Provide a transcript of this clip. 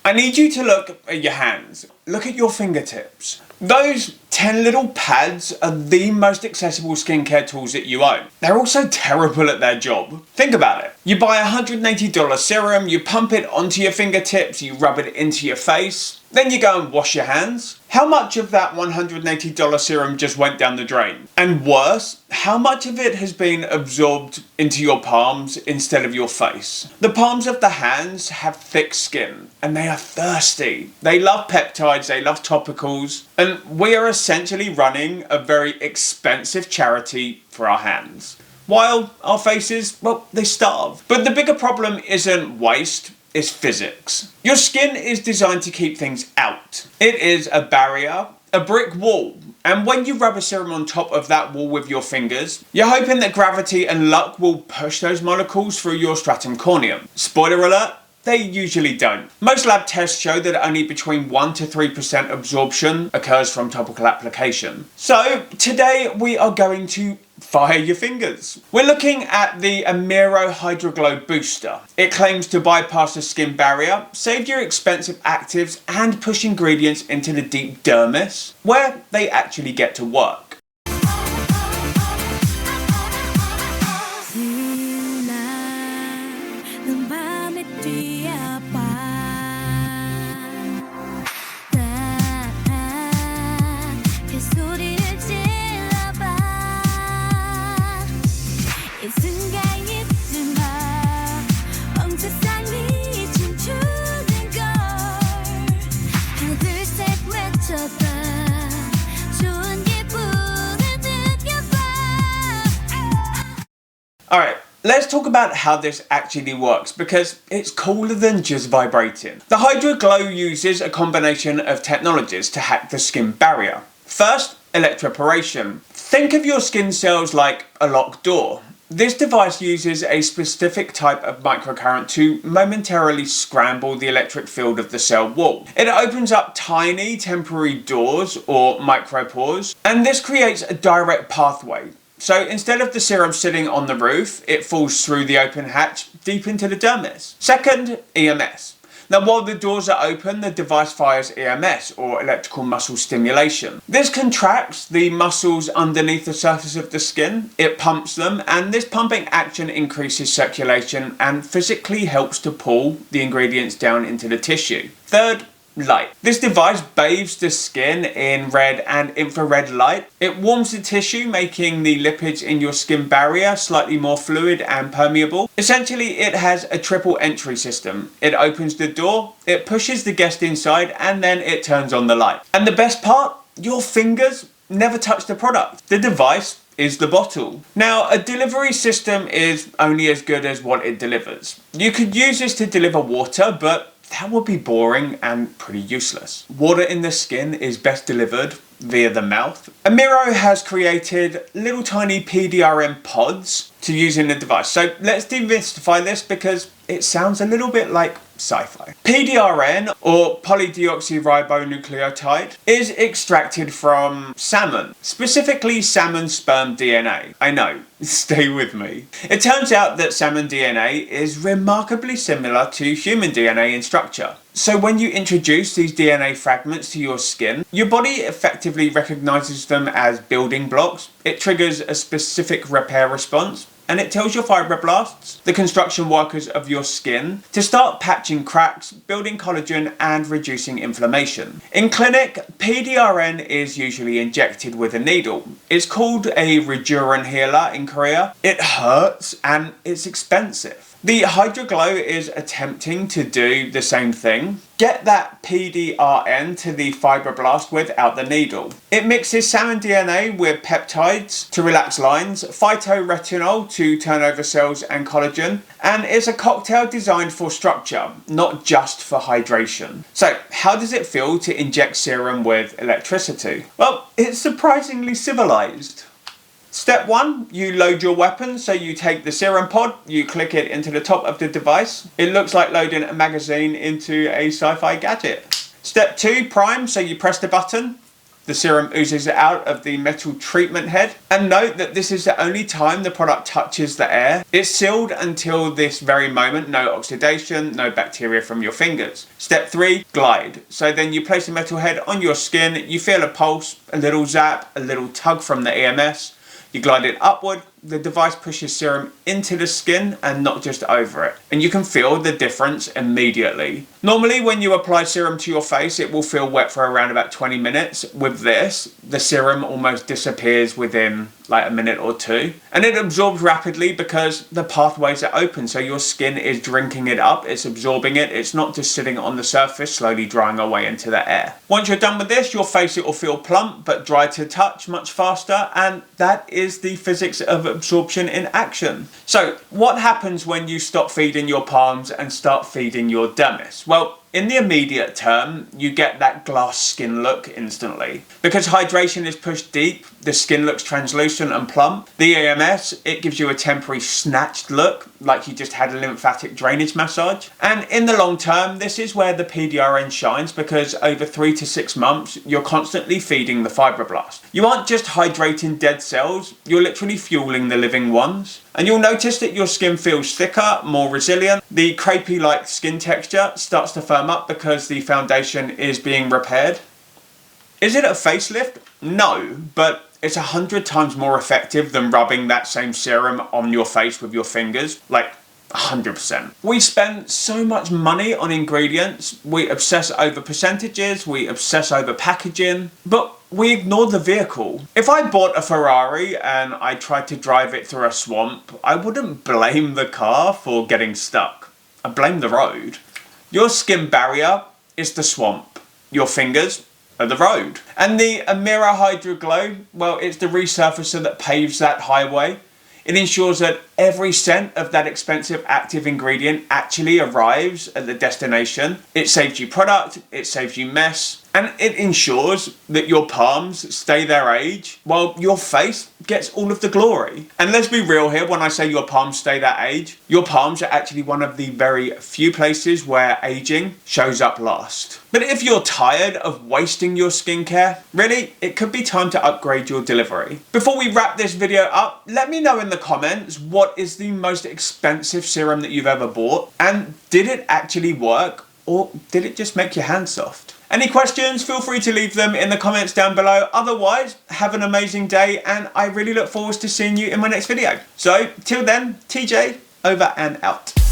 I need you to look at your hands. Look at your fingertips. Those 10 little pads are the most accessible skincare tools that you own. They're also terrible at their job. Think about it. You buy a $180 serum, you pump it onto your fingertips, you rub it into your face, then you go and wash your hands. How much of that $180 serum just went down the drain? And worse, how much of it has been absorbed into your palms instead of your face? The palms of the hands have thick skin and they are thirsty. They love peptides, they love topicals, and we are essentially running a very expensive charity for our hands. While our faces, well, they starve. But the bigger problem isn't waste, it's physics. Your skin is designed to keep things out. It is a barrier, a brick wall. And when you rub a serum on top of that wall with your fingers, you're hoping that gravity and luck will push those molecules through your stratum corneum. Spoiler alert, they usually don't. Most lab tests show that only between 1 to 3% absorption occurs from topical application. So today we are going to fire your fingers. We're looking at the Amiro HydraGlow booster. It claims to bypass the skin barrier, save your expensive actives and push ingredients into the deep dermis, where they actually get to work. Alright, let's talk about how this actually works because it's cooler than just vibrating. The HydraGlow uses a combination of technologies to hack the skin barrier. First, Electroporation. Think of your skin cells like a locked door. This device uses a specific type of microcurrent to momentarily scramble the electric field of the cell wall. It opens up tiny temporary doors or micropores, and this creates a direct pathway. So instead of the serum sitting on the roof, it falls through the open hatch deep into the dermis. Second, EMS. Now while the doors are open, the device fires EMS, or electrical muscle stimulation. This contracts the muscles underneath the surface of the skin, it pumps them, and this pumping action increases circulation and physically helps to pull the ingredients down into the tissue. Third, light. This device bathes the skin in red and infrared light. It warms the tissue, making the lipids in your skin barrier slightly more fluid and permeable. Essentially, it has a triple entry system. It opens the door, it pushes the guest inside, and then it turns on the light. And the best part? Your fingers never touch the product. The device is the bottle. Now, a delivery system is only as good as what it delivers. You could use this to deliver water, but that would be boring and pretty useless. Water in the skin is best delivered via the mouth. Amiro has created little tiny PDRN pods to use in the device. So let's demystify this because it sounds a little bit like sci-fi. PDRN, or polydeoxyribonucleotide, is extracted from salmon, specifically salmon sperm DNA. I know, stay with me. It turns out that salmon DNA is remarkably similar to human DNA in structure. So when you introduce these DNA fragments to your skin, your body effectively recognizes them as building blocks. It triggers a specific repair response, and it tells your fibroblasts, the construction workers of your skin, to start patching cracks, building collagen, and reducing inflammation. In clinic, PDRN is usually injected with a needle. It's called a Rejuran healer in Korea. It hurts and it's expensive. The HydraGlow is attempting to do the same thing. Get that PDRN to the fibroblast without the needle. It mixes salmon DNA with peptides to relax lines, phytoretinol to turn over cells and collagen, and it's a cocktail designed for structure, not just for hydration. So how does it feel to inject serum with electricity? Well, it's surprisingly civilized. Step 1, you load your weapon. So you take the serum pod, you click it into the top of the device. It looks like loading a magazine into a sci-fi gadget. Step 2, prime. So you press the button, the serum oozes out of the metal treatment head. And note that this is the only time the product touches the air. It's sealed until this very moment, no oxidation, no bacteria from your fingers. Step 3, glide. So then you place the metal head on your skin, you feel a pulse, a little zap, a little tug from the EMS. You glide it upward, the device pushes serum into the skin and not just over it. And you can feel the difference immediately. Normally when you apply serum to your face, it will feel wet for around about 20 minutes. With this, the serum almost disappears within like a minute or two. And it absorbs rapidly because the pathways are open, so your skin is drinking it up, it's absorbing it, it's not just sitting on the surface slowly drying away into the air. Once you're done with this, your face, it will feel plump but dry to touch much faster, and that is the physics of absorption in action. So what happens when you stop feeding your palms and start feeding your dermis? Well, in the immediate term, you get that glass skin look instantly. Because hydration is pushed deep, the skin looks translucent and plump. The EMS, it gives you a temporary snatched look, like you just had a lymphatic drainage massage. And in the long term, this is where the PDRN shines, because over 3 to 6 months, you're constantly feeding the fibroblast. You aren't just hydrating dead cells, you're literally fueling the living ones. And you'll notice that your skin feels thicker, more resilient. The crepey-like skin texture starts to firm up because the foundation is being repaired. Is it a facelift? No, but it's 100 times more effective than rubbing that same serum on your face with your fingers. Like, 100%. We spend so much money on ingredients, we obsess over percentages, we obsess over packaging, but we ignore the vehicle. If I bought a Ferrari and I tried to drive it through a swamp, I wouldn't blame the car for getting stuck. I blame the road. Your skin barrier is the swamp. Your fingers are the road. And the Amiro HydraGlow, well, it's the resurfacer that paves that highway. It ensures that every cent of that expensive active ingredient actually arrives at the destination. It saves you product, it saves you mess, and it ensures that your palms stay their age while your face gets all of the glory. And let's be real here, when I say your palms stay that age, your palms are actually one of the very few places where aging shows up last. But if you're tired of wasting your skincare, really, it could be time to upgrade your delivery. Before we wrap this video up, let me know in the comments what is the most expensive serum that you've ever bought, and did it actually work, or did it just make your hands soft? Any questions, feel free to leave them in the comments down below. Otherwise, have an amazing day, and I really look forward to seeing you in my next video. So, till then, TJ, over and out.